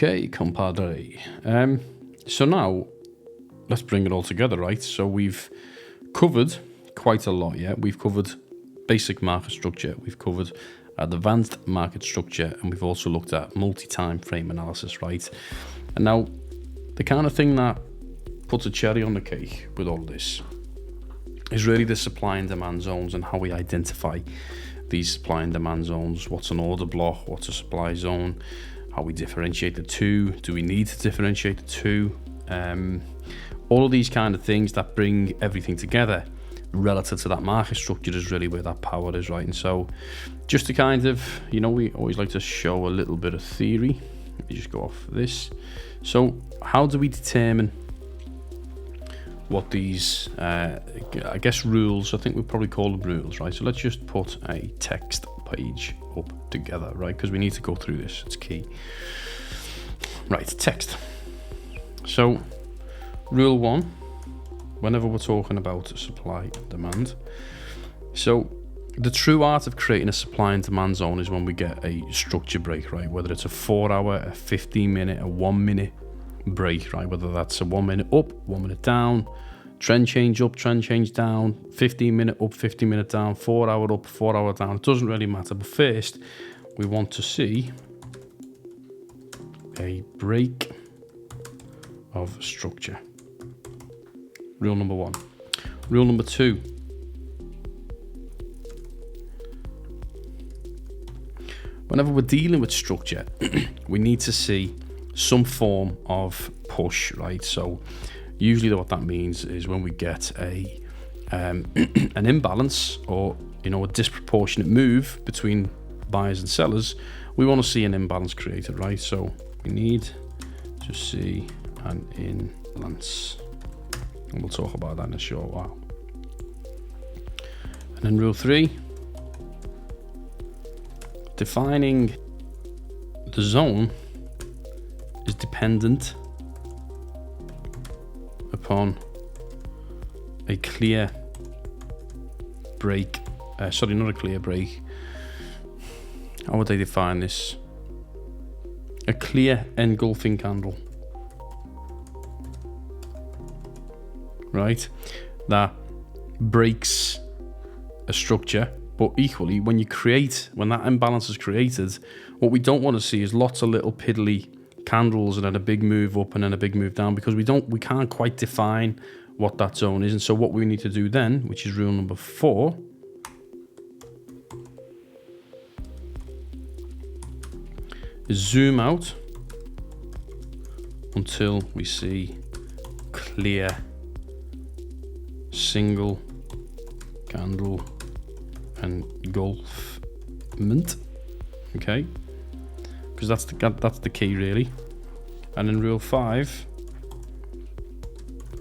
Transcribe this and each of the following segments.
Okay, compadre. So now let's bring it all together, right? So we've covered quite a lot, yeah? We've covered basic market structure, we've covered advanced market structure, and we've also looked at multi-time frame analysis, right? And now the kind of thing that puts a cherry on the cake with all this is really the supply and demand zones and how we identify these supply and demand zones. What's an order block? What's a supply zone? How we differentiate the two? Do we need to differentiate the two? All of these kind of things that bring everything together relative to that market structure is really where that power is, right? And so just to kind of, we always like to show a little bit of theory. Let me just go off this. So how do we determine what these, I guess rules, I think we probably call them rules, right? So let's just put a text page up together, right? Because we need to go through this, it's key. Right, text. So rule 1, whenever we're talking about supply and demand. So the true art of creating a supply and demand zone is when we get a structure break, right? Whether it's a 4-hour, a 15-minute, a 1-minute break, right? Whether that's a 1 minute up, 1 minute down, trend change up, trend change down, 15-minute up, 15-minute down, 4-hour up, 4-hour down. It doesn't really matter. But first, we want to see a break of structure. Rule number 1. Rule number 2. Whenever we're dealing with structure, we need to see some form of push, right? So usually what that means is when we get a an imbalance or a disproportionate move between buyers and sellers, we want to see an imbalance created, right? So we need to see an imbalance, and we'll talk about that in a short while. And then rule 3, defining the zone is dependent upon a clear break. Sorry, not a clear break. How would they define this? A clear engulfing candle, right? That breaks a structure. But equally, when that imbalance is created, what we don't want to see is lots of little piddly candles and then a big move up and then a big move down, because we can't quite define what that zone is. And so what we need to do then, which is rule number 4, is zoom out until we see clear single candle engulfment, okay? Because that's the key, really. And in rule 5,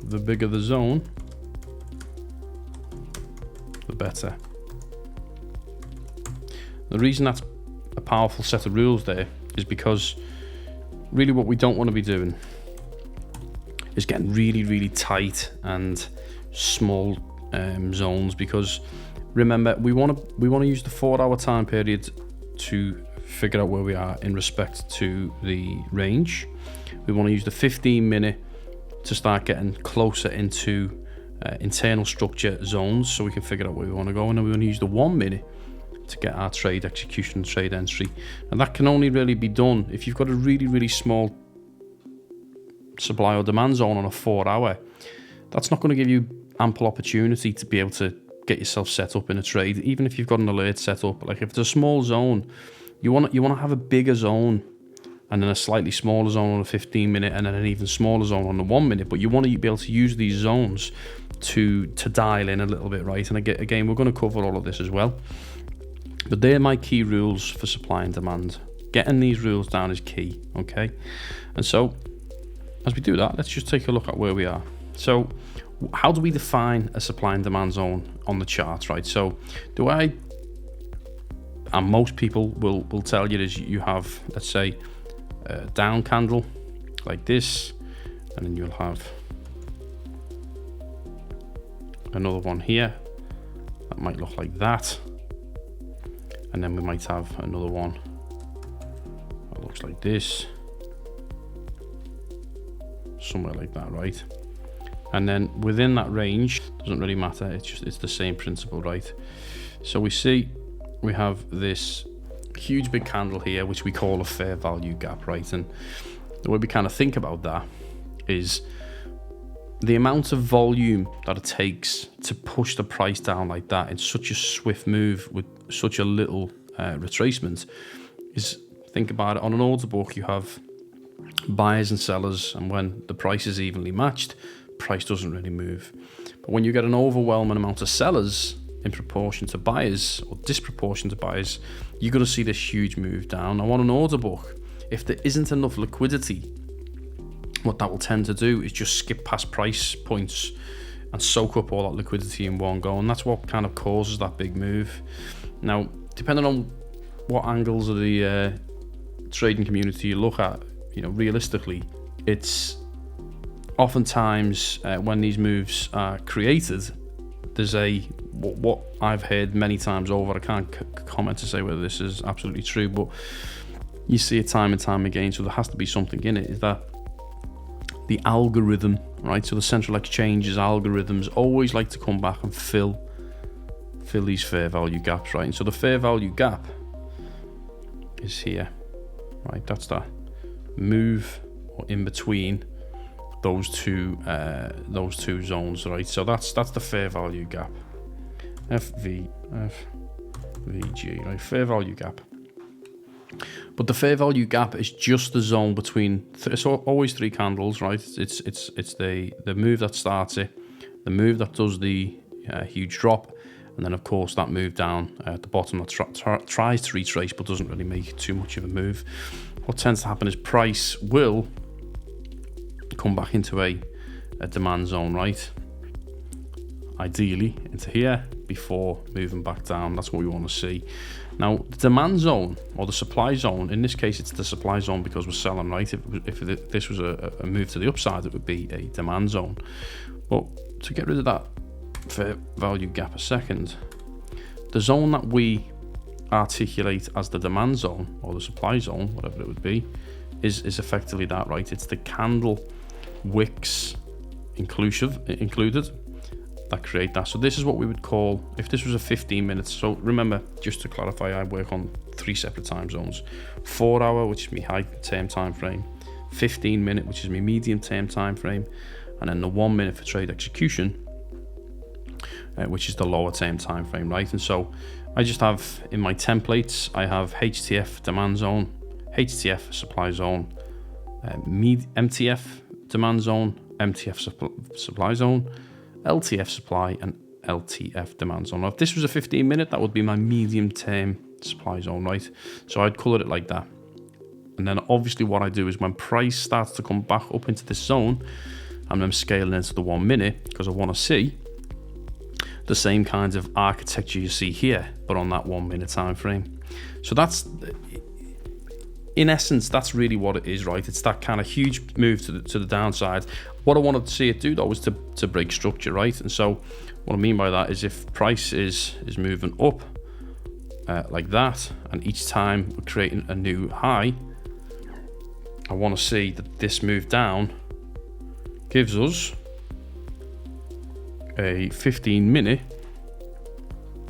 the bigger the zone, the better. The reason that's a powerful set of rules there is because really what we don't want to be doing is getting really, really tight and small zones, because remember, we want to use the 4-hour time period to figure out where we are in respect to the range. We want to use the 15-minute to start getting closer into internal structure zones so we can figure out where we want to go. And then we want to use the 1 minute to get our trade execution, trade entry. And that can only really be done if you've got a really, really small supply or demand zone on a 4-hour. That's not going to give you ample opportunity to be able to get yourself set up in a trade, even if you've got an alert set up. Like if it's a small zone, you want to have a bigger zone and then a slightly smaller zone on a 15-minute and then an even smaller zone on the 1 minute. But you want to be able to use these zones to dial in a little bit, right? And again, we're going to cover all of this as well. But they're my key rules for supply and demand. Getting these rules down is key, okay? And so as we do that, let's just take a look at where we are. So how do we define a supply and demand zone on the chart, right? So and most people will tell you is you have, let's say, a down candle like this, and then you'll have another one here that might look like that, and then we might have another one that looks like this, somewhere like that, right? And then within that range, doesn't really matter, it's the same principle, right? So we see we have this huge big candle here, which we call a fair value gap, right? And the way we kind of think about that is the amount of volume that it takes to push the price down like that in such a swift move with such a little retracement is, think about it, on an order book you have buyers and sellers, and when the price is evenly matched, price doesn't really move. But when you get an overwhelming amount of sellers in proportion to buyers, or disproportionate to buyers, you're going to see this huge move down. Now on an order book, if there isn't enough liquidity, what that will tend to do is just skip past price points and soak up all that liquidity in one go, and that's what kind of causes that big move. Now, depending on what angles of the trading community you look at, you know, realistically, it's oftentimes when these moves are created, there's what I've heard many times over, I can't comment to say whether this is absolutely true, but you see it time and time again, so there has to be something in it, is that the algorithm, right? So the central exchanges algorithms always like to come back and fill these fair value gaps, right? And so the fair value gap is here, right? That's that move or in between those two zones, right? So that's the fair value gap, FVG, right? Fair value gap. But the fair value gap is just the zone between, it's always three candles, right? It's the move that starts it, the move that does the huge drop, and then of course that move down at the bottom that tries to retrace but doesn't really make too much of a move. What tends to happen is price will come back into a demand zone, right? Ideally into here before moving back down. That's what we want to see. Now, the demand zone or the supply zone, in this case, it's the supply zone because we're selling, right? If this was a move to the upside, it would be a demand zone. But to get rid of that fair value gap a second, the zone that we articulate as the demand zone or the supply zone, whatever it would be, is effectively that, right? It's the candle wicks included that create that. So this is what we would call, if this was a 15 minutes, so remember, just to clarify, I work on 3 separate time zones: 4 hour, which is my high term time frame, 15 minute, which is my medium term time frame, and then the 1 minute for trade execution, which is the lower term time frame, right? And so I just have in my templates, I have HTF demand zone, HTF supply zone, MTF demand zone, MTF supply zone, LTF supply, and LTF demand zone. Now, if this was a 15 minute, that would be my medium term supply zone, right? So I'd color it like that. And then obviously what I do is when price starts to come back up into this zone, and I'm scaling into the 1 minute because I want to see the same kinds of architecture you see here, but on that 1 minute time frame. So that's, in essence, that's really what it is, right? It's that kind of huge move to the downside. What I wanted to see it do though was to break structure, right? And so what I mean by that is if price is moving up like that, and each time we're creating a new high, I want to see that this move down gives us a 15 minute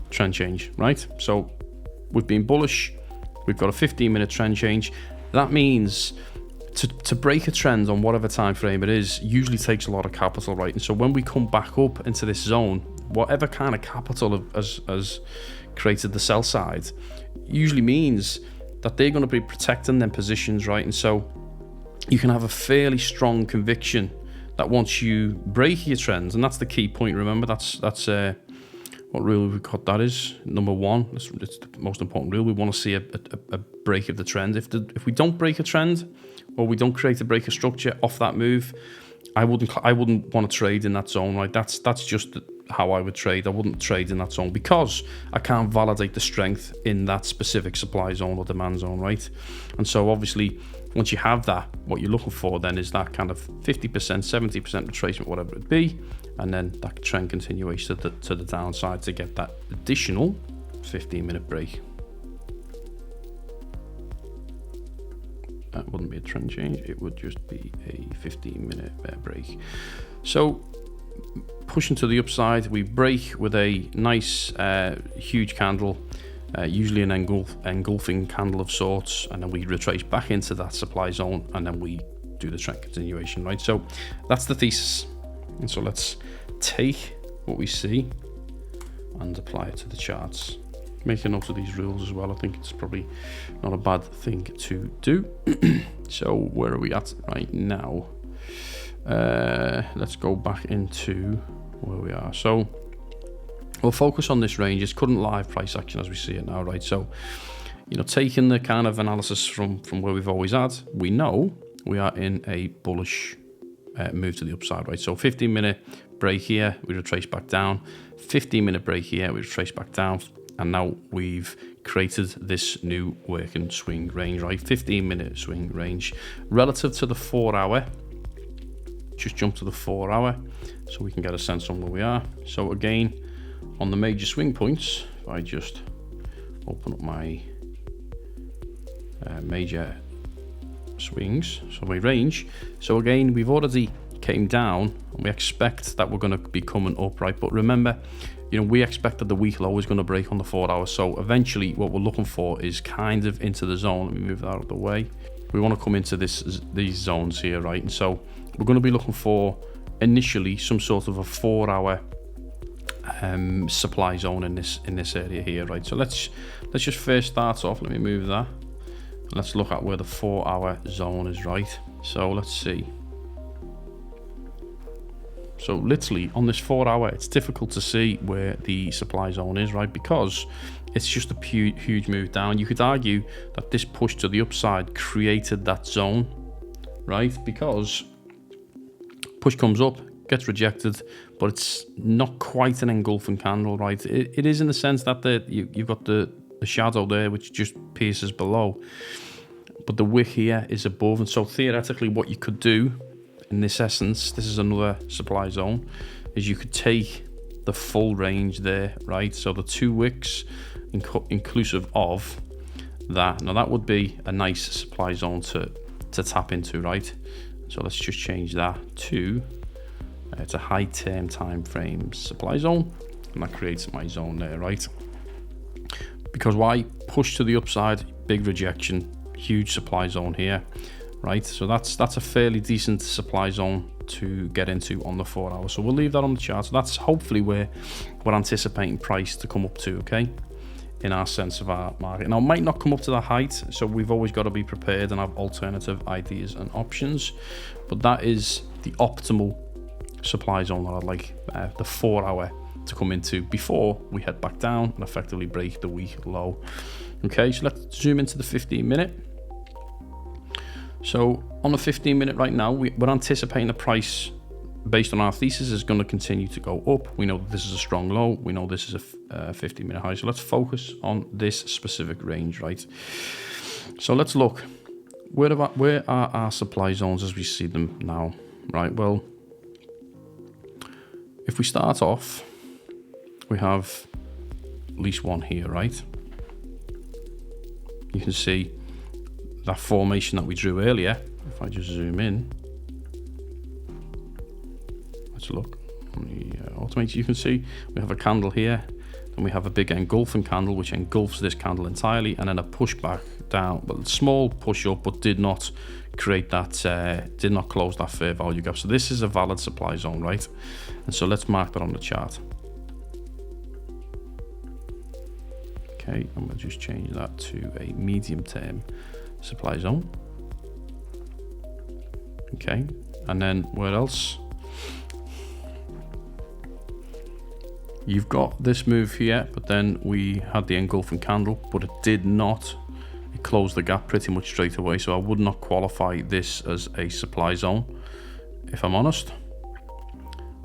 trend change, right? So we've been bullish, we've got a 15 minute trend change. That means to break a trend on whatever time frame it is usually takes a lot of capital, right? And so when we come back up into this zone, whatever kind of capital has created the sell side usually means that they're going to be protecting their positions, right? And so you can have a fairly strong conviction that once you break your trends, and that's the key point, remember, that's what rule we've got, that is number one. It's the most important rule. We want to see a break of the trend. If we don't break a trend, or we don't create a breaker structure off that move, I wouldn't want to trade in that zone, right? That's just how I would trade. I wouldn't trade in that zone because I can't validate the strength in that specific supply zone or demand zone, right? And so obviously, once you have that, what you're looking for then is that kind of 50%, 70% retracement, whatever it be, and then that trend continuation to the downside to get that additional 15-minute break. wouldn't be a trend change, it would just be a 15-minute break. So pushing to the upside, we break with a nice huge candle, usually an engulfing candle of sorts, and then we retrace back into that supply zone, and then we do the trend continuation, right? So that's the thesis. And so let's take what we see and apply it to the charts. Make a note of these rules as well. I think it's probably not a bad thing to do. So where are we at right now? Let's go back into where we are. So we'll focus on this range. It's current live price action as we see it now, right? So, you know, taking the kind of analysis from where we've always had, we know we are in a bullish move to the upside, right? So 15-minute break here, we retrace back down. 15-minute break here, we retrace back down. And now we've created this new working swing range, right? 15-minute swing range relative to the 4-hour. Just jump to the 4-hour so we can get a sense on where we are. So again, on the major swing points, if I just open up my major swings, so my range. So again, we've already came down and we expect that we're going to be coming up, right? But remember, you know, we expect that the week low is going to break on the 4-hour. So eventually what we're looking for is kind of into the zone. Let me move that out of the way. We want to come into these zones here, right? And so we're going to be looking for initially some sort of a 4-hour supply zone in this area here, right? So let's just first start off. Let me move that. Let's look at where the 4-hour zone is, right? So let's see. So literally on this 4-hour, it's difficult to see where the supply zone is, right? Because it's just a huge move down. You could argue that this push to the upside created that zone, right? Because push comes up, gets rejected, but it's not quite an engulfing candle, right? It is in the sense that you've got the shadow there, which just pierces below. But the wick here is above. And so theoretically, what you could do in this essence, this is another supply zone, is you could take the full range there, right? So the 2 wicks inclusive of that. Now that would be a nice supply zone to tap into, right? So let's just change that to it's a high term time frame supply zone, and that creates my zone there, right? Because why? Push to the upside, big rejection, huge supply zone here, right? So that's a fairly decent supply zone to get into on the 4-hour. So we'll leave that on the chart. So that's hopefully where we're anticipating price to come up to, okay, in our sense of our market. Now it might not come up to that height, so we've always got to be prepared and have alternative ideas and options, but that is the optimal supply zone that I'd like the 4-hour to come into before we head back down and effectively break the week low. Okay, so let's zoom into the 15-minute. So on the 15-minute right now, we're anticipating the price based on our thesis is going to continue to go up. We know that this is a strong low. We know this is a 15-minute high. So let's focus on this specific range, right? So let's look. Where are our supply zones as we see them now, right? Well, if we start off, we have at least one here, right? You can see that formation that we drew earlier. If I just zoom in, let's look on the automate. You can see we have a candle here, and we have a big engulfing candle which engulfs this candle entirely, and then a push back down, but a small push up, but did not create that, did not close that fair value gap. So this is a valid supply zone, right? And so let's mark that on the chart. Okay, and we'll just change that to a medium term supply zone. Okay, and then where else? You've got this move here, but then we had the engulfing candle, but it did not. It closed the gap pretty much straight away, so I would not qualify this as a supply zone, if I'm honest.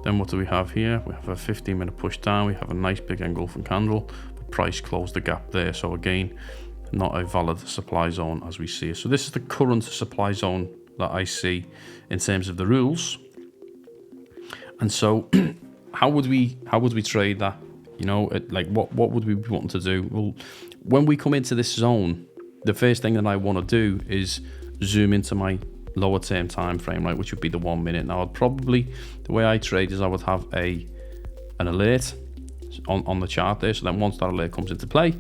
Then what do we have here? We have a 15-minute push down. We have a nice big engulfing candle, but price closed the gap there. So again, not a valid supply zone as we see it. So this is the current supply zone that I see in terms of the rules. And so how would we trade that? You know, like what would we be wanting to do? Well, when we come into this zone, the first thing that I want to do is zoom into my lower term time frame, right, which would be the 1 minute. Now, I'd probably, the way I trade is I would have an alert on the chart there. So then once that alert comes into play,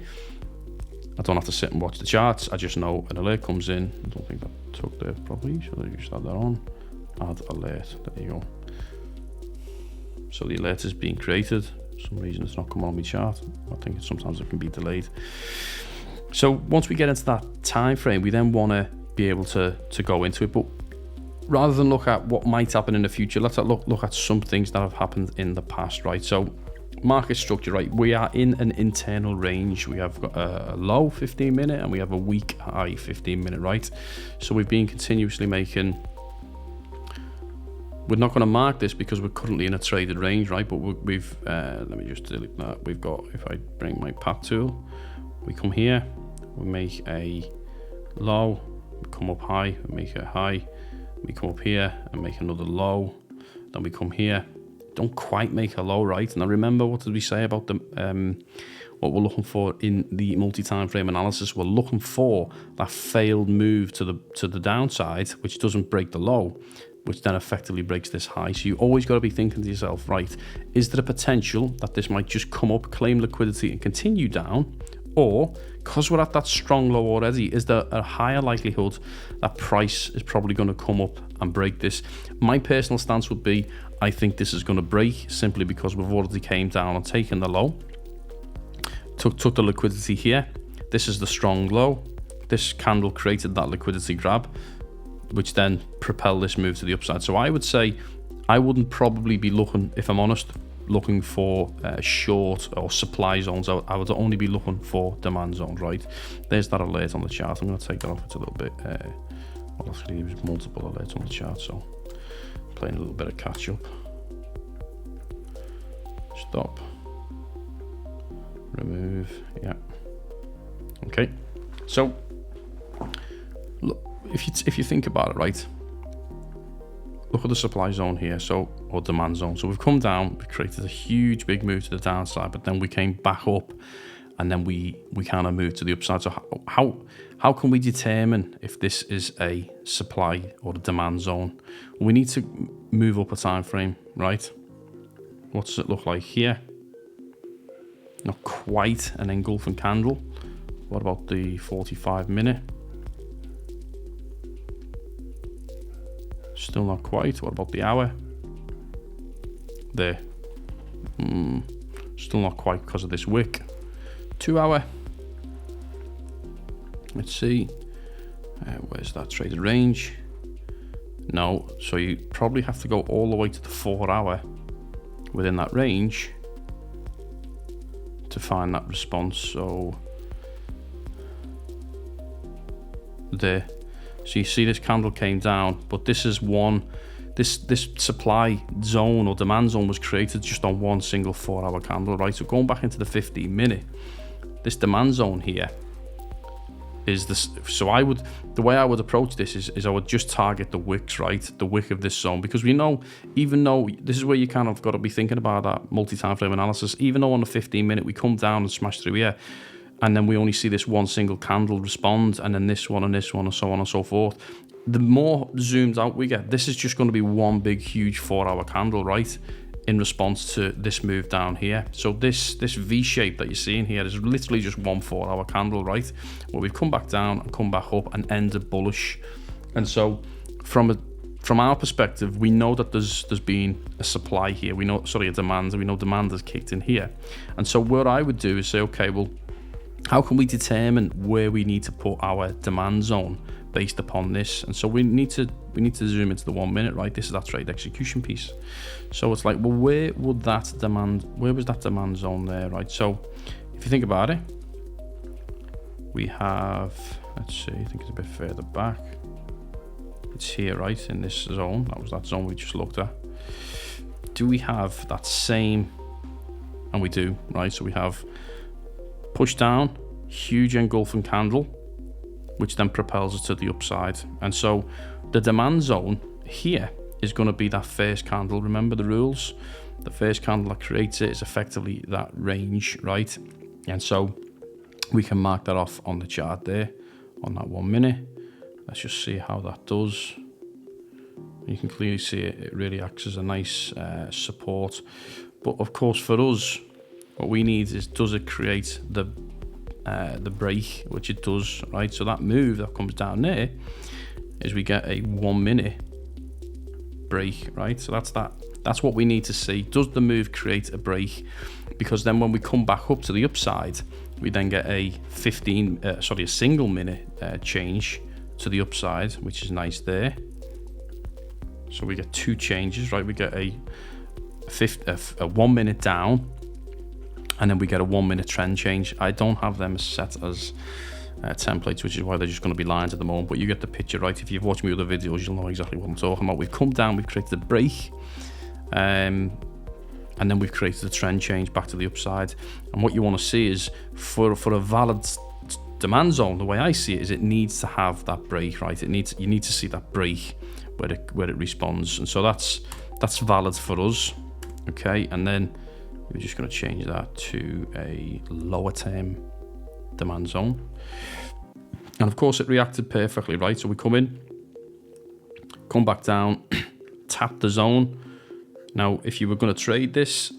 I don't have to sit and watch the charts. I just know an alert comes in. I don't think that took there probably. Should I just add that on? Add alert. There you go. So the alert is being created. For some reason it's not coming on my chart. I think sometimes it can be delayed. So once we get into that time frame, we then want to be able to go into it. But rather than look at what might happen in the future, let's look at some things that have happened in the past, right? So market structure, right? We are in an internal range. We have got a low 15 minute and we have a weak high 15 minute, right? So we've been continuously making, we're not going to mark this because we're currently in a traded range, right? But we've let me just delete that. We've got, if I bring my path tool, we come here, we make a low, we come up high, we make a high, we come up here and make another low, then we come here, don't quite make a low, right? Now remember, what did we say about the what we're looking for in the multi-time frame analysis? We're looking for that failed move to the downside, which doesn't break the low, which then effectively breaks this high. So you always got to be thinking to yourself, right, is there a potential that this might just come up, claim liquidity and continue down? Or, because we're at that strong low already, is there a higher likelihood that price is probably going to come up and break this? My personal stance would be, I think this is going to break simply because we've already came down and taken the low. Took the liquidity here. This is the strong low. This candle created that liquidity grab, which then propelled this move to the upside. So I would say I wouldn't probably be looking, if I'm honest, looking for short or supply zones. I would only be looking for demand zones, right? There's that alert on the chart. I'm going to take that off. It's a little bit, well, actually there's multiple alerts on the chart, so playing a little bit of catch up. Stop. Remove. Yeah. Okay. So look, if you think about it, right? Look at the supply zone here, so, or demand zone. So we've come down, we created a huge big move to the downside, but then we came back up and then we kind of moved to the upside. So how can we determine if this is a supply or a demand zone? We need to move up a time frame, right? What does it look like here? Not quite an engulfing candle. What about the 45 minute? Still not quite. What about the hour? There. Still not quite because of this wick. 2 hour. Let's see. Where's that traded range? No. So you probably have to go all the way to the 4 hour within that range to find that response. So there. So you see this candle came down, but this is this supply zone or demand zone was created just on one single 4 hour candle, right? So going back into the 15 minute, this demand zone here is this. So the way I would approach this is I would just target the wicks, right? The wick of this zone, because we know, even though this is where you kind of got to be thinking about that multi-time frame analysis, even though on the 15 minute we come down and smash through here, and then we only see this one single candle respond, and then this one and this one and so on and so forth. The more zoomed out we get, this is just going to be one big, huge 4 hour candle, right? In response to this move down here. So this V shape that you're seeing here is literally just one 4 hour candle, right? Where we've come back down and come back up and ended bullish. And so from our perspective, we know that there's been a supply here. We know, sorry, a demand, and we know demand has kicked in here. And so what I would do is say, okay, well, how can we determine where we need to put our demand zone based upon this? And so we need to zoom into the 1 minute, right? This is that trade execution piece. So it's like, well, where was that demand zone there, right? So if you think about it, we have, let's see, I think it's a bit further back. It's here, right? In this zone. That was that zone we just looked at. Do we have that same? And we do, right? So we have push down, huge engulfing candle, which then propels us to the upside. And so the demand zone here is going to be that first candle. Remember the rules? The first candle that creates it is effectively that range, right? And so we can mark that off on the chart there, on that 1 minute. Let's just see how that does. You can clearly see it really acts as a nice support. But of course for us, what we need is, does it create the break, which it does, right? So that move that comes down there is we get a 1 minute break, right? So that's what we need to see. Does the move create a break? Because then when we come back up to the upside, we then get a a single minute change to the upside, which is nice there. So we get 2 changes, right? We get a 1 minute down, and then we get a 1 minute trend change. I don't have them set as templates, which is why they're just going to be lines at the moment, but you get the picture, right? If you've watched my other videos, you'll know exactly what I'm talking about. We've come down, we've created a break, and then we've created a trend change back to the upside. And what you want to see is, for a valid demand zone, the way I see it is, it needs to have that break, right? You need to see that break where it responds, and so that's valid for us, okay? And then we're just going to change that to a lower term demand zone, and of course it reacted perfectly, right? So we come in, come back down, tap the zone. Now if you were going to trade this,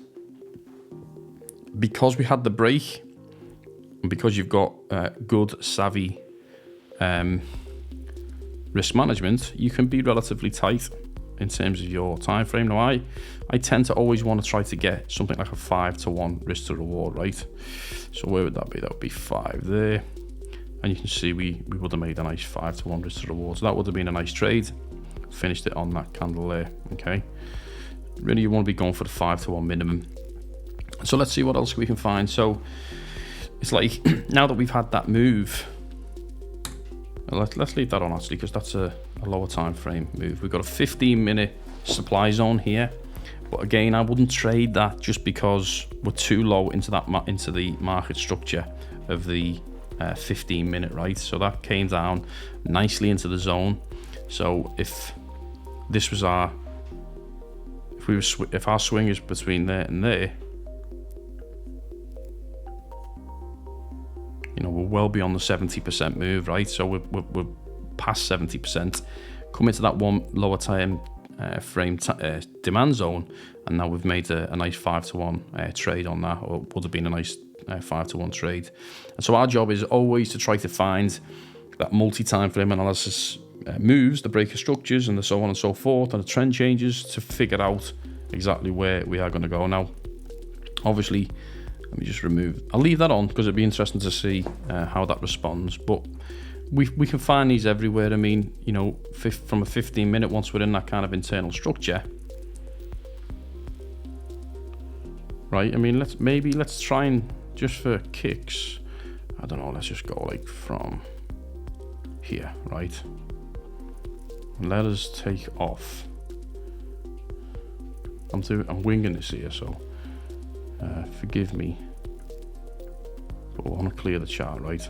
because we had the break and because you've got good savvy risk management, you can be relatively tight in terms of your time frame. Now I tend to always want to try to get something like a 5-to-1 risk to reward, right? So where would that be? That would be 5 there, and you can see we would have made a nice 5-to-1 risk to reward. So that would have been a nice trade. Finished it on that candle there. Okay, really you want to be going for the 5-to-1 minimum. So let's see what else we can find. So it's like, now that we've had that move, let's leave that on actually, because that's a lower time frame move. We've got a 15-minute supply zone here, but again, I wouldn't trade that just because we're too low into the market structure of the 15-minute, right? So that came down nicely into the zone. So if this was if our swing is between there and there, you know, we're well beyond the 70% move, right? So we're past 70%, come into that one lower time frame demand zone, and now we've made a nice 5-to-1 trade on that, or would have been a nice 5-to-1 trade. And so our job is always to try to find that multi-time frame analysis moves, the breaker structures, and the so on and so forth, and the trend changes, to figure out exactly where we are going to go. Now, obviously, let me just I'll leave that on because it'd be interesting to see how that responds. But we can find these everywhere. I mean, you know, from a 15-minute, once we're in that kind of internal structure, right? I mean, let's try and, just for kicks, I don't know, let's just go like from here, right? And let us take off. I'm winging this here, so forgive me, but I want to clear the chart, right?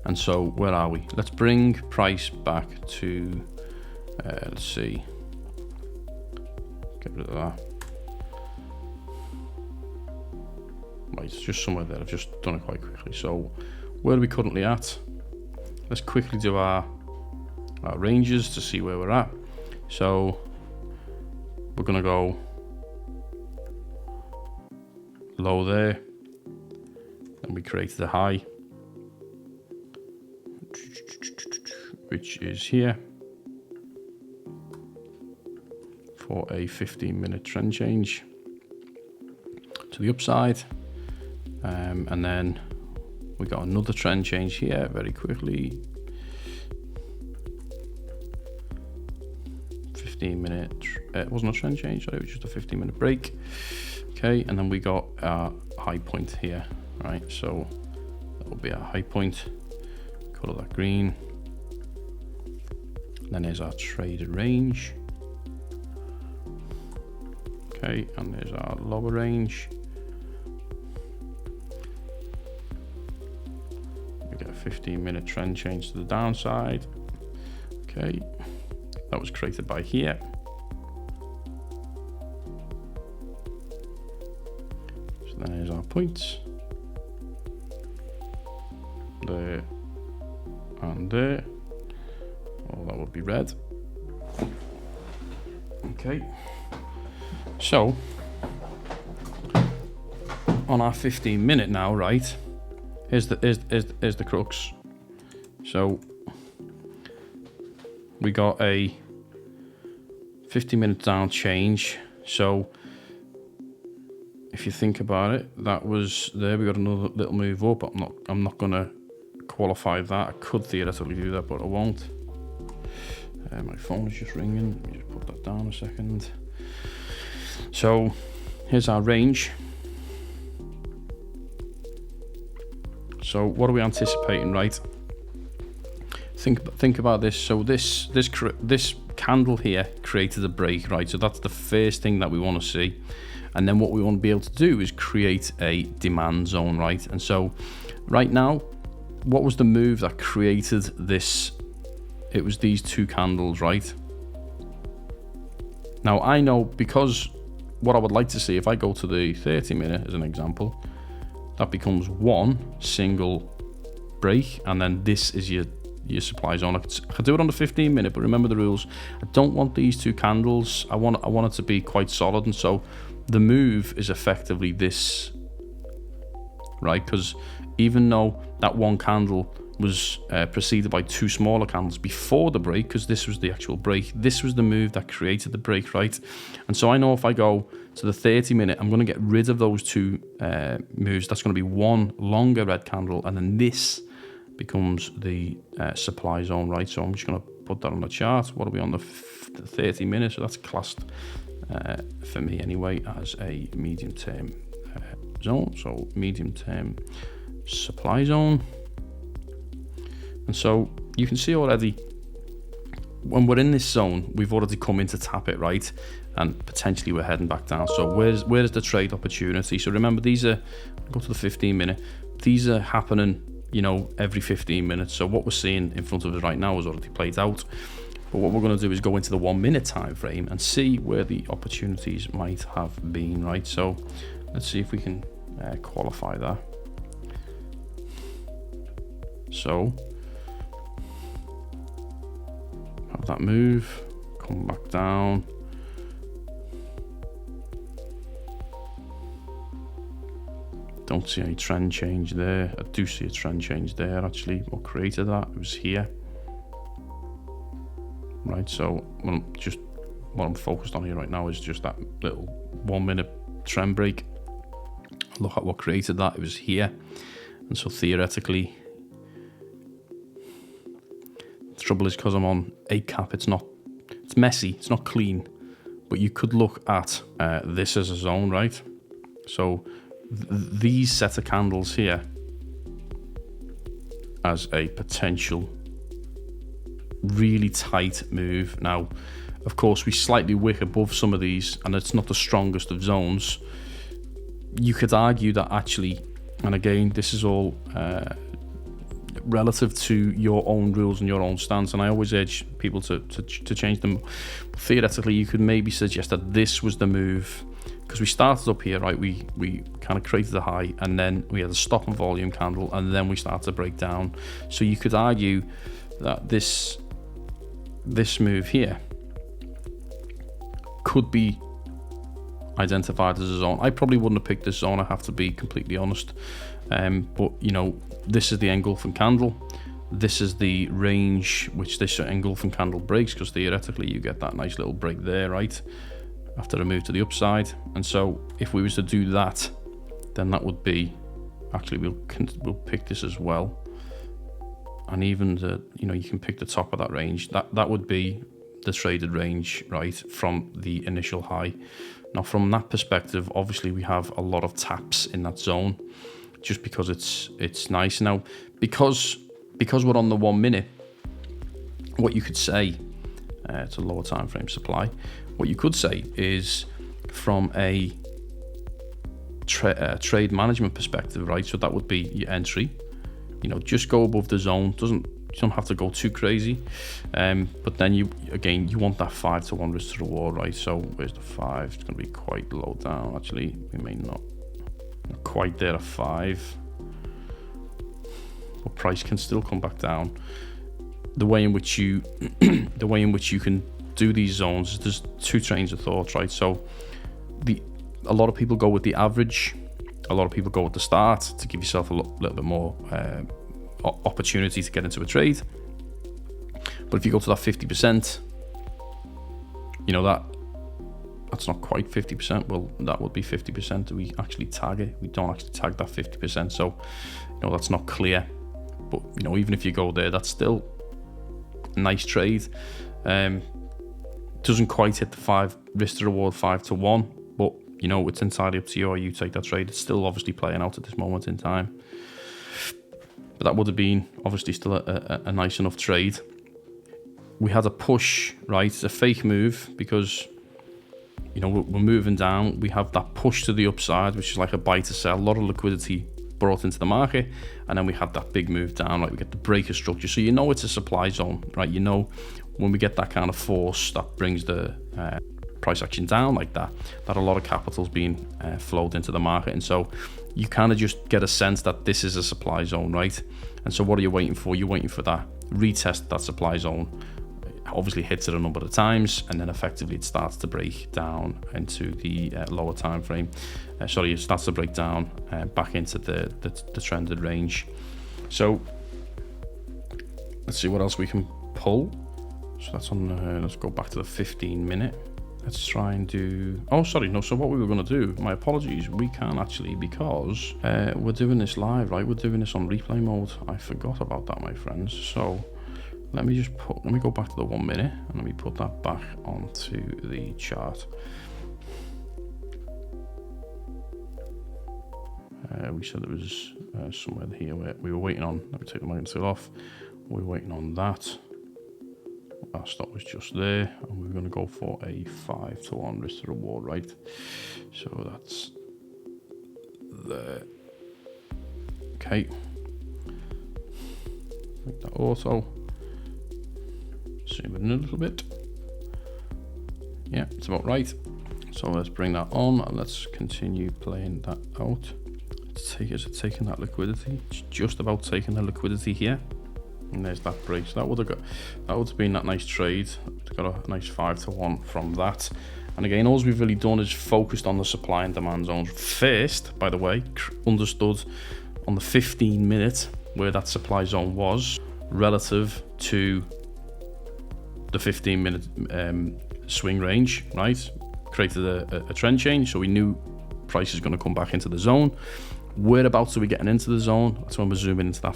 And so where are we? Let's bring price back to let's see, get rid of that. Right, it's just somewhere there. I've just done it quite quickly. So where are we currently at? Let's quickly do our ranges to see where we're at. So we're gonna go low there, and we created a high, which is here, for a 15-minute trend change to the upside, and then we got another trend change here very quickly. 15-minute, it wasn't a trend change, sorry, it was just a 15-minute break. Okay, and then we got our high point here, right? So that will be our high point, color that green. And then there's our traded range. Okay, and there's our lower range. We get a 15-minute trend change to the downside. Okay, that was created by here. So then there's our points. There and there. Oh, that would be red. Okay. So, on our 15-minute now, right? Here's the crux. So, we got a 50-minute down change. So, if you think about it, that was there. We got another little move up. I'm not gonna qualify that. I could theoretically do that, but I won't. My phone is just ringing. Let me just put that down a second. So here's our range. So what are we anticipating, right? Think about this. So this candle here created a break, right? So that's the first thing that we want to see. And then what we want to be able to do is create a demand zone, right? And so right now, what was the move that created this? It was these two candles, right? Now I know, because what I would like to see, if I go to the 30-minute as an example, that becomes one single break, and then this is your supply zone. I could do it on the 15-minute, but remember the rules. I don't want these two candles. I want it to be quite solid, and so the move is effectively this, right? Because even though that one candle was preceded by two smaller candles before the break, because this was the actual break, this was the move that created the break, right? And so I know if I go to the 30-minute, I'm going to get rid of those two moves. That's going to be one longer red candle, and then this becomes the supply zone, right? So I'm just going to put that on the chart. What are we on the 30-minute? So that's classed for me anyway as a medium-term zone. So medium-term supply zone. And so you can see already, when we're in this zone, we've already come in to tap it, right? And potentially we're heading back down. So where's the trade opportunity? So remember, these are, go to the 15-minute, these are happening, you know, every 15 minutes. So what we're seeing in front of us right now is already played out. But what we're going to do is go into the 1 minute time frame and see where the opportunities might have been, right? So let's see if we can qualify that. So have that move, come back down. Don't see any trend change there. I do see a trend change there actually. What created that? It was here. Right, so what I'm focused on here right now is just that little 1 minute trend break. Look at what created that. It was here. And so theoretically, the trouble is, because I'm on 8 cap, it's messy, it's not clean. But you could look at this as a zone, right? So these set of candles here as a potential really tight move. Now, of course, we slightly wick above some of these, and it's not the strongest of zones. You could argue that actually, and again, this is all relative to your own rules and your own stance, and I always urge people to change them. Theoretically, you could maybe suggest that this was the move, because we started up here, right? We kind of created a high, and then we had a stop and volume candle, and then we started to break down. So you could argue that this move here could be identified as a zone. I probably wouldn't have picked this zone, I have to be completely honest. But you know, this is the engulfing candle. This is the range which this engulfing candle breaks, because theoretically you get that nice little break there, right? After a move to the upside. And so if we was to do that, then that would be, actually we'll pick this as well. And even you know, you can pick the top of that range. That would be the traded range, right, from the initial high. Now, from that perspective, obviously we have a lot of taps in that zone, just because it's nice. Now, because we're on the 1 minute, what you could say, it's a lower time frame supply. What you could say is, from a trade management perspective, right? So that would be your entry. You know, just go above the zone. You don't have to go too crazy. But then you want that 5-to-1 risk to reward, right? So where's the 5? It's going to be quite low down. Actually, we may not quite there at 5. But price can still come back down. the way in which you the way in which you can do these zones, there's two trains of thought, right? So a lot of people go with the average, a lot of people go at the start to give yourself a little bit more opportunity to get into a trade. But if you go to that 50%, you know, that's not quite 50%. Well, that would be 50%. Do we actually tag it? We don't actually tag that 50%, so you know, that's not clear. But you know, even if you go there, that's still a nice trade. Doesn't quite hit the 5 risk to reward 5-to-1, but you know, it's entirely up to you how you take that trade. It's still obviously playing out at this moment in time, but that would have been obviously still a nice enough trade. We had a push, right? It's a fake move because, you know, we're moving down. We have that push to the upside, which is like a buy to sell, a lot of liquidity brought into the market, and then we had that big move down, right? We get the breaker structure, so you know it's a supply zone, right? You know, when we get that kind of force that brings the price action down like that a lot of capital's being flowed into the market, and so you kind of just get a sense that this is a supply zone, right? And so what are you waiting for? You're waiting for that retest, that supply zone. Obviously hits it a number of times, and then effectively it starts to break down into the lower time frame. It starts to break down back into the trended range. So let's see what else we can pull. So that's on. Let's go back to the 15-minute. Let's try and do. Oh, sorry, no. So what we were going to do? My apologies. We can't actually, because we're doing this live, right? We're doing this on replay mode. I forgot about that, my friends. So let me go back to the 1 minute and let me put that back onto the chart. We said it was somewhere here where we were waiting on. Let me take the magnitude off. We were waiting on that. Our stop was just there, and we're going to go for a 5-to-1 risk to reward, right? So that's there. Okay. Make that auto. Zoom it in a little bit. Yeah, it's about right. So let's bring that on and let's continue playing that out. Is it taking that liquidity? It's just about taking the liquidity here. And there's that break. So that would have been that nice trade. We've got a nice 5-to-1 from that. And again, all we've really done is focused on the supply and demand zones first, by the way, understood on the 15-minute where that supply zone was relative to the 15-minute swing range, right? Created a trend change, so we knew price is going to come back into the zone. Whereabouts are we getting into the zone? That's when we're zooming into that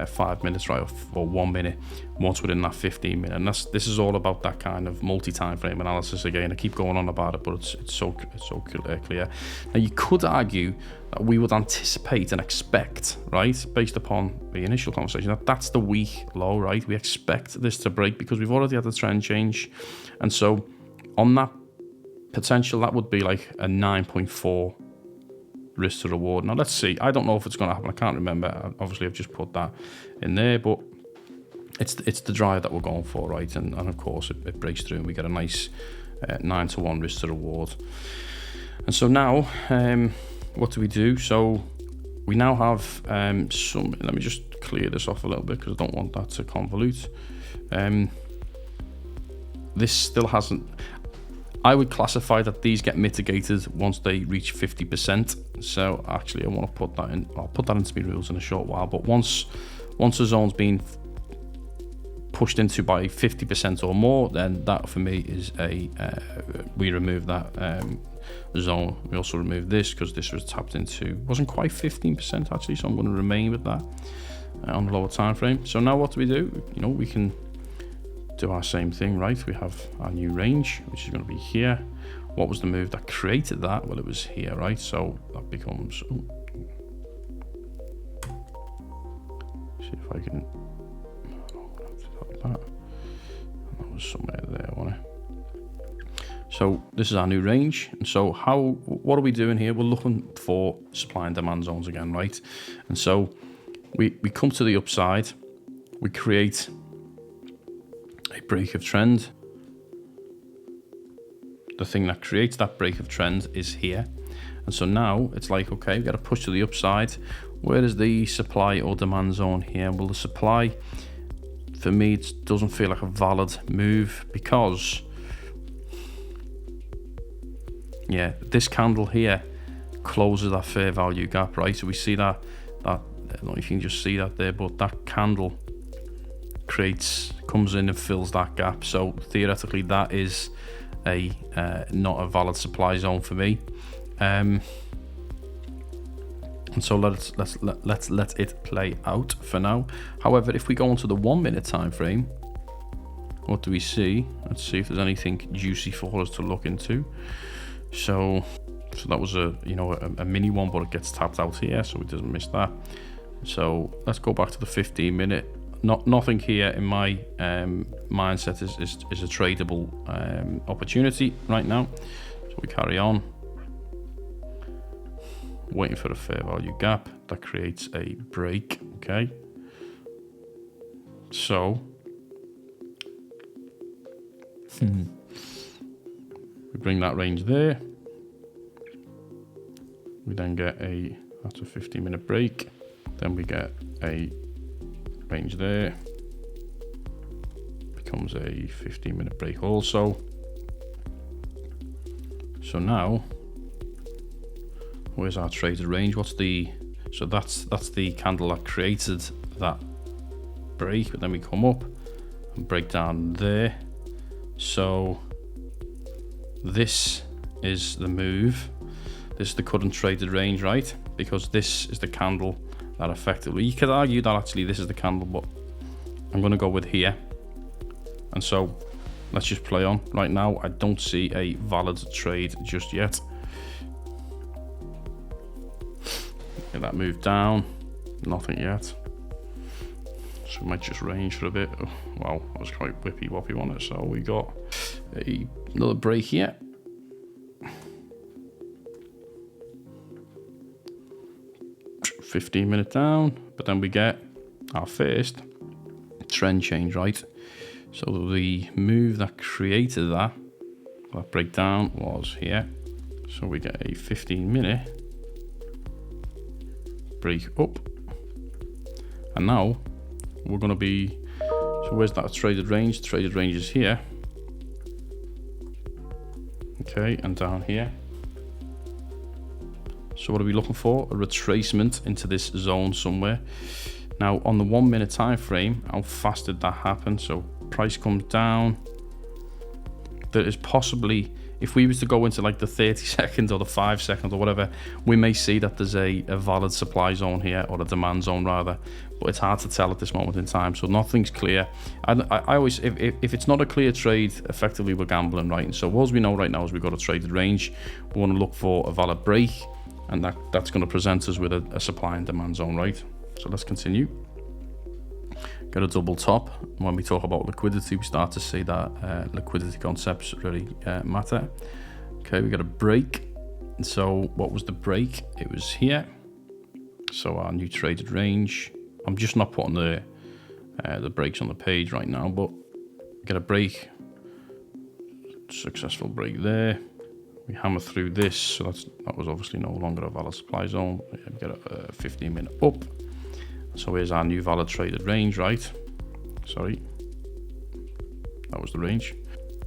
5 minutes, right, or 1 minute, once within that 15 minute. And this is all about that kind of multi-time frame analysis. Again, I keep going on about it, but it's so clear. Now, you could argue that we would anticipate and expect, right, based upon the initial conversation, that's the weak low, right? We expect this to break because we've already had the trend change. And so on that potential, that would be like a 9.4 risk to reward. Now let's see. I don't know if it's going to happen. I can't remember. Obviously, I've just put that in there, but it's the drive that we're going for, right? And of course, it breaks through, and we get a nice 9-to-1 risk to reward. And so now, what do we do? So we now have some. Let me just clear this off a little bit because I don't want that to convolute. This still hasn't. I would classify that these get mitigated once they reach 50%. So actually, I want to put that in. I'll put that into my rules in a short while. But once the zone's been pushed into by 50% or more, then that for me is we remove that zone. We also remove this because this was tapped into. Wasn't quite 15% actually. So I'm going to remain with that on the lower time frame. So now what do? You know, we can do our same thing, right? We have our new range, which is going to be here. What was the move that created that? Well, it was here, right? So that becomes, see if I can, that was somewhere there, wasn't it? So this is our new range. And so what are we doing here? We're looking for supply and demand zones again, right? And so we come to the upside, we create a break of trend. The thing that creates that break of trend is here. And so now it's like, okay, we've got to push to the upside. Where is the supply or demand zone here? Well, the supply for me, it doesn't feel like a valid move because, yeah, this candle here closes that fair value gap, right? So we see that I don't know if you can just see that there, but that candle comes in and fills that gap. So theoretically, that is a not a valid supply zone for me. And so let's let it play out for now. However, if we go onto the 1 minute time frame, what do we see? Let's see if there's anything juicy for us to look into. So that was a mini one, but it gets tapped out here, so it doesn't miss that. So let's go back to the 15 minute. Nothing here in my mindset is a tradable opportunity right now. So we carry on, waiting for a fair value gap that creates a break. Okay, so we bring that range there. We then get that's a 15-minute break. Then we get a range there. Becomes a 15-minute break also. So now, where's our traded range? So that's the candle that created that break, but then we come up and break down there. So this is the move. This is the current traded range, right? Because this is the candle that effectively, you could argue that actually this is the candle, but I'm going to go with here. And so let's just play on. Right now, I don't see a valid trade just yet. Get that move down, nothing yet. So we might just range for a bit. Oh, wow, that was quite whippy woppy on it. So we got another break here. $15-minute down, but then we get our first trend change, right? So the move that created that breakdown was here. So we get a 15-minute break up, and now we're going to be, so where's that traded range? Traded range is here. Okay, and down here. So what are we looking for? A retracement into this zone somewhere. Now on the 1 minute time frame, how fast did that happen? So price comes down. There is possibly, if we was to go into like the 30 seconds or the 5 seconds or whatever, we may see that there's a valid supply zone here, or a demand zone rather, but it's hard to tell at this moment in time. So nothing's clear. I always, if it's not a clear trade, effectively we're gambling, right? And so all we know right now is we've got a traded range. We want to look for a valid break, and that's going to present us with a supply and demand zone, right? So let's continue. Got a double top. When we talk about liquidity, we start to see that liquidity concepts really matter. Okay, we got a break. And so what was the break? It was here. So our new traded range. I'm just not putting the breaks on the page right now, but get a break. Successful break there. We hammer through this, so that was obviously no longer a valid supply zone. We get a 15-minute up. So here's our new valid traded range, right? Sorry, that was the range,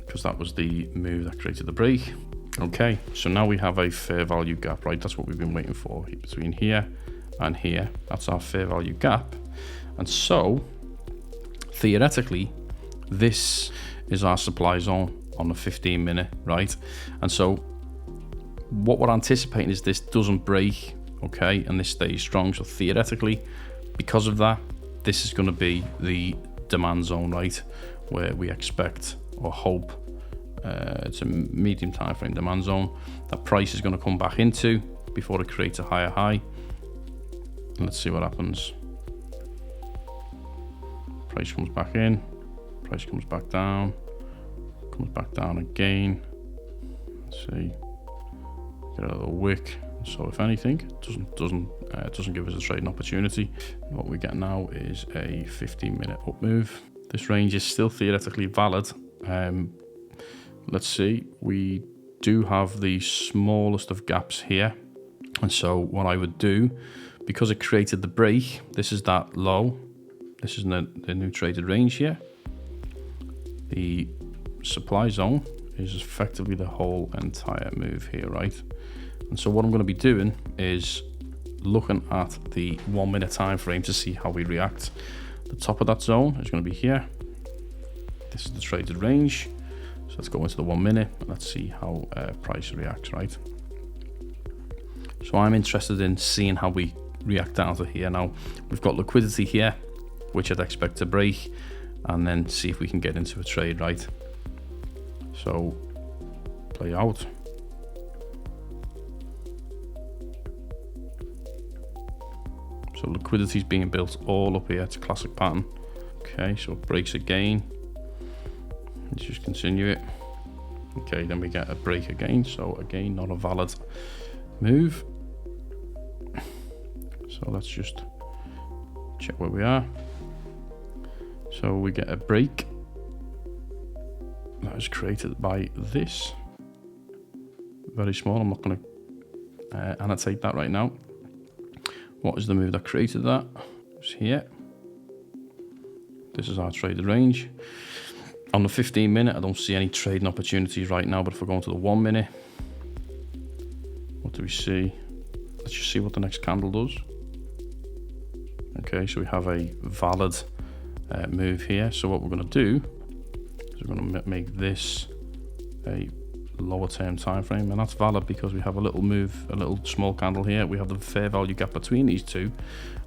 because that was the move that created the break. Okay, so now we have a fair value gap, right? That's what we've been waiting for, between here and here. That's our fair value gap. And so theoretically, this is our supply zone on the 15-minute, right? And so what we're anticipating is this doesn't break, okay, and this stays strong. So theoretically, because of that, this is going to be the demand zone, right, where we expect or hope it's a medium time frame demand zone that price is going to come back into before it creates a higher high. And let's see what happens. Price comes back in, price comes back down, comes back down again. Let's see, get a little wick. So if anything, it doesn't give us a trading opportunity. What we get now is a 15-minute up move. This range is still theoretically valid. Let's see, we do have the smallest of gaps here. And so what I would do, because it created the break, this is that low. This is the new traded range here. The supply zone is effectively the whole entire move here, right? And so what I'm going to be doing is looking at the 1 minute time frame to see how we react. The top of that zone is going to be here. This is the traded range. So let's go into the 1 minute and let's see how price reacts, right? So I'm interested in seeing how we react down to here. Now we've got liquidity here, which I'd expect to break, and then see if we can get into a trade, right? So play out. So liquidity is being built all up here. It's a classic pattern. Okay, so it breaks again. Let's just continue it. Okay, then we get a break again. So again, not a valid move. So let's just check where we are. So we get a break that is created by this. Very small. I'm not going to annotate that right now. What is the move that created that? It's here. This is our traded range. On the 15 minute, I don't see any trading opportunities right now, but if we're going to the 1 minute, what do we see? Let's just see what the next candle does. Okay, so we have a valid move here. So what we're going to do is we're going to make this a lower term time frame, and that's valid because we have a little move, a little small candle here. We have the fair value gap between these two,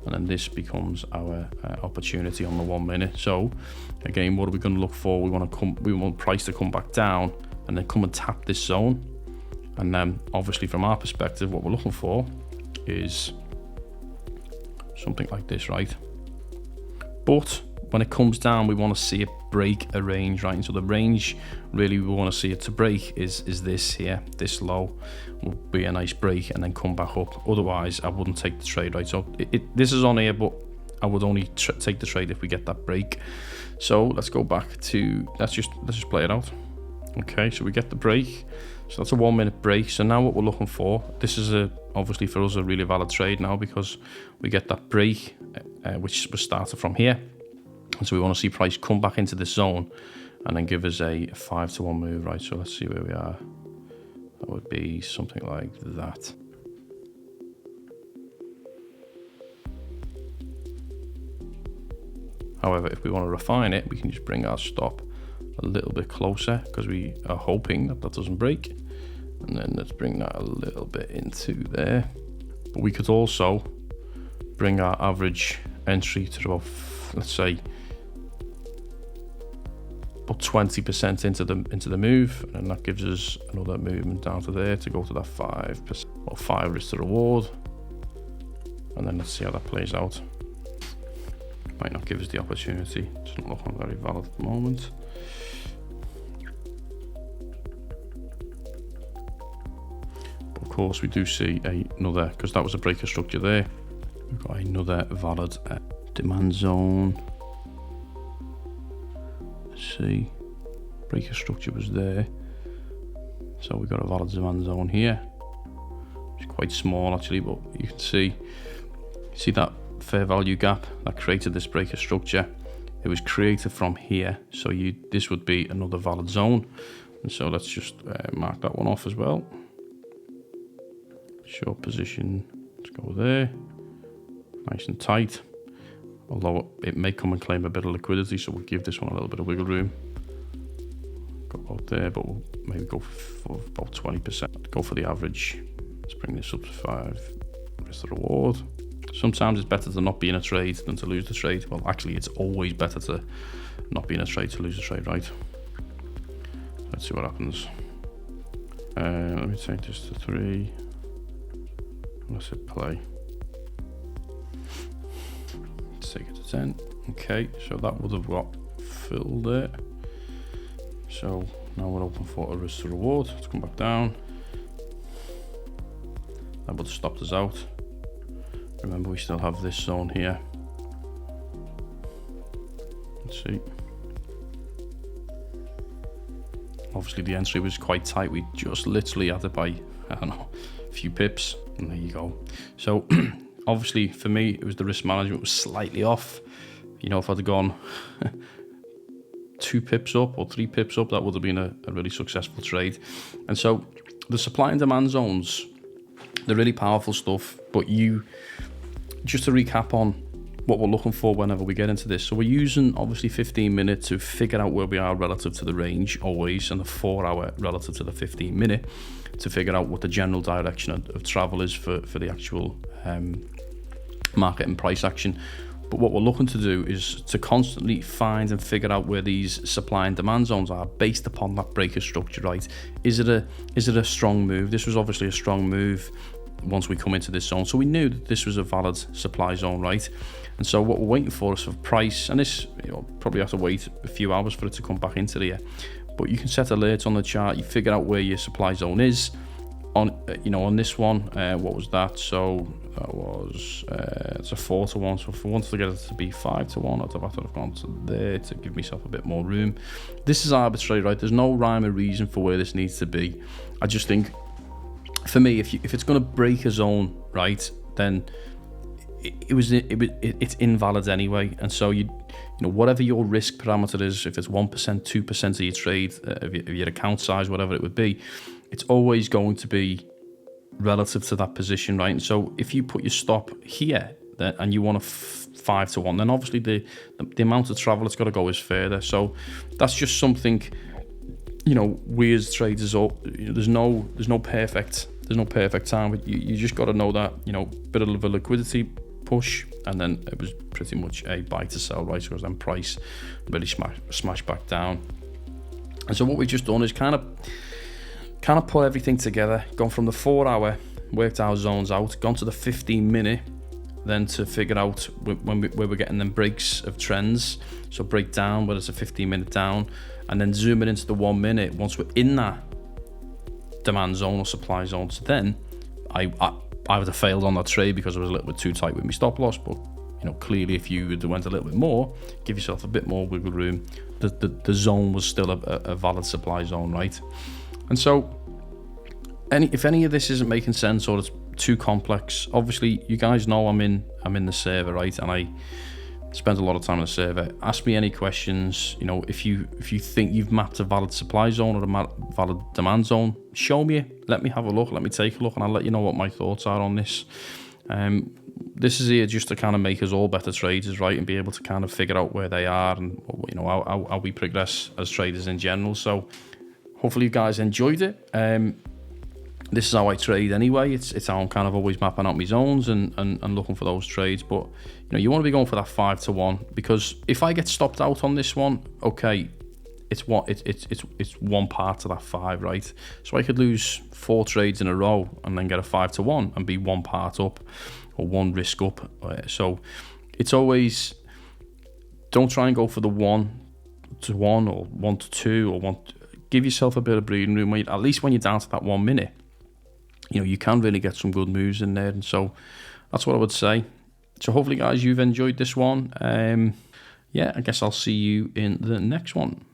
and then this becomes our opportunity on the 1 minute. So again, what are we going to look for? We want price to come back down and then come and tap this zone. And then obviously from our perspective, what we're looking for is something like this, right? But when it comes down, we want to see it break a range, right? And so the range really we want to see it to break is this here. This low will be a nice break and then come back up. Otherwise, I wouldn't take the trade, right? So this is on here, but I would only take the trade if we get that break. So let's go back to, let's just play it out. Okay, so we get the break. So that's a 1 minute break. So now what we're looking for, this is obviously for us a really valid trade now because we get that break, which was started from here. And so we want to see price come back into this zone and then give us a 5-to-1 move, right? So let's see where we are. That would be something like that. However, if we want to refine it, we can just bring our stop a little bit closer because we are hoping that doesn't break. And then let's bring that a little bit into there. But we could also bring our average entry to about, let's say, about 20% into the move, and that gives us another movement down to there to go to that 5% or 5 risk to reward. And then let's see how that plays out. Might not give us the opportunity. It's not looking very valid at the moment. But of course, we do see another, because that was a breaker structure there. We've got another valid demand zone. Let's see, breaker structure was there. So we've got a valid demand zone here. It's quite small actually, but you can see that fair value gap that created this breaker structure. It was created from here, so this would be another valid zone. And so let's just mark that one off as well. Short position, let's go there, nice and tight. Although it may come and claim a bit of liquidity, so we'll give this one a little bit of wiggle room. Go about there, but we'll maybe go for about 20%. Go for the average. Let's bring this up to 5. Risk the reward. Sometimes it's better to not be in a trade than to lose the trade. Well, actually, it's always better to not be in a trade to lose the trade, right? Let's see what happens. Let me take this to 3. Let's hit play. Take it to 10. Okay, so that would have got filled there. So now we're open for a risk to reward. Let's come back down. That would have stopped us out. Remember, we still have this zone here. Let's see. Obviously the entry was quite tight. We just literally had it by, I don't know, a few pips, and there you go. So obviously for me, it was the risk management was slightly off. You know, if I'd have gone 2 pips up or 3 pips up, that would have been a really successful trade. And so the supply and demand zones, they're really powerful stuff. But just to recap on what we're looking for whenever we get into this. So we're using obviously 15 minutes to figure out where we are relative to the range always, and the 4 hour relative to the 15 minute to figure out what the general direction of travel is for the actual market and price action. But what we're looking to do is to constantly find and figure out where these supply and demand zones are based upon that breaker structure, right? Is it a strong move? This was obviously a strong move once we come into this zone. So we knew that this was a valid supply zone, right? And so what we're waiting for is for price, and this, you know, probably have to wait a few hours for it to come back into there. But you can set alerts on the chart, you figure out where your supply zone is. On this one, what was that? So that was it's a 4 to 1. So if I wanted to get it to be 5 to 1, I'd have to have gone to there to give myself a bit more room. This is arbitrary, right? There's no rhyme or reason for where this needs to be. I just think, for me, if it's going to break a zone, right, then it's invalid anyway. And so you know, whatever your risk parameter is, if it's 1%, 2% of your trade, of your account size, whatever it would be, it's always going to be relative to that position, right? And so if you put your stop here and you want a 5 to 1, then obviously the amount of travel it's got to go is further. So that's just something, you know, we as traders, there's no perfect time, but you just got to know that, you know, bit of a liquidity push, and then it was pretty much a buy to sell, right? Because then price really smash back down. And so what we've just done is kind of put everything together, gone from the 4 hour, worked our zones out, gone to the 15 minute, then to figure out where we're getting them breaks of trends. So break down, whether it's a 15 minute down, and then zoom it into the 1 minute once we're in that demand zone or supply zone. So then I would have failed on that trade because I was a little bit too tight with my stop loss. But you know, clearly if you went a little bit more, give yourself a bit more wiggle room, the zone was still a valid supply zone, right? And so if any of this isn't making sense or it's too complex, obviously you guys know I'm in the server, right? And I spend a lot of time on the server. Ask me any questions. You know, if you think you've mapped a valid supply zone or a valid demand zone, show me it. Let me have a look. Let me take a look, and I'll let you know what my thoughts are on this. This is here just to kind of make us all better traders, right, and be able to kind of figure out where they are and, you know, how we progress as traders in general. So hopefully you guys enjoyed it. This is how I trade anyway. It's how I'm kind of always mapping out my zones and looking for those trades. But you know, you want to be going for that 5 to 1, because if I get stopped out on this one, okay, it's one part to that 5, right? So I could lose 4 trades in a row and then get a 5 to 1 and be 1 part up or 1 risk up. So it's always, don't try and go for the 1 to 1 or 1 to 2 or 1. Give yourself a bit of breathing room. At least when you're down to that 1 minute, you know, you can really get some good moves in there. And so that's what I would say. So hopefully guys, you've enjoyed this one. Yeah, I guess I'll see you in the next one.